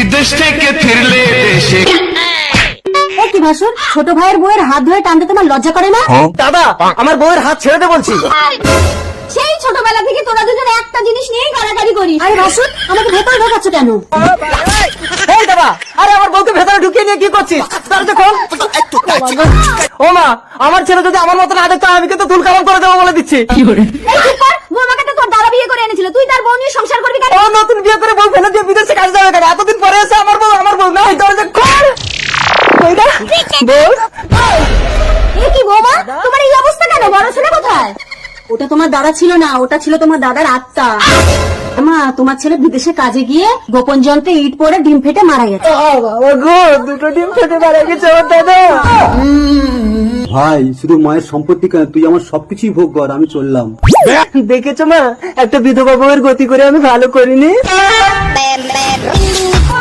বিদেশ থেকে ফিরলে দেশে। কি ভাসুর, ছোট ভাইয়ের বউয়ের হাত ধরে টানতে তোমার লজ্জা করে না? দাদা, আমার বউয়ের হাত ছেড়ে দে বলছি। সেই ছোটবেলা থেকে তোরা দুজন একটা জিনিস নিয়েই গালাগালি করি। আরে ভাসুর, আমাকে ভেতরে ঢোকাচ্ছ কেন? এই দাদা, আরে আমার বউকে ভেতরে ঢুকিয়ে নিয়ে কি করছিস? তার দেখুন। ও মা, আমার ছেলে যদি আমার মতো না দেখতো আমি কিন্তু তুল কালাম করে দেবো বলে দিচ্ছি। বৌমাকে তো তোর দাদা বিয়ে করে এনেছিল, তুই তার বউ নিয়ে সংসার করবি কেন? ও নতুন বিয়ে করে বউ ফেলে দিয়ে বিদেশে কাজ যাবে কেন? এতদিন পরে এসে আমার বউ না দরজা খোল। বউ, এ কি বৌমা, তোমার এই অবস্থা কেন? বড় ছেলে কোথায়? ওটা তোমার দাদা ছিল না, ওটা ছিল তোমার দাদার আত্মা। মা, তোমার ছেলে বিদেশে কাজে গিয়ে গোপন যন্ত্রে ইট পড়ে ডিম ফেটে মারা গেছে। বাবা গো, দুটো ডিম ফেটে মারা গেছে আমার দাদা। ভাই, শুধু মায়ের সম্পত্তি কেন, তুই আমার সবকিছুই ভোগ কর, আমি চললাম। দেখেছো মা, একটা বিধবা বউয়ের গতি করে আমি ভালো করিনি।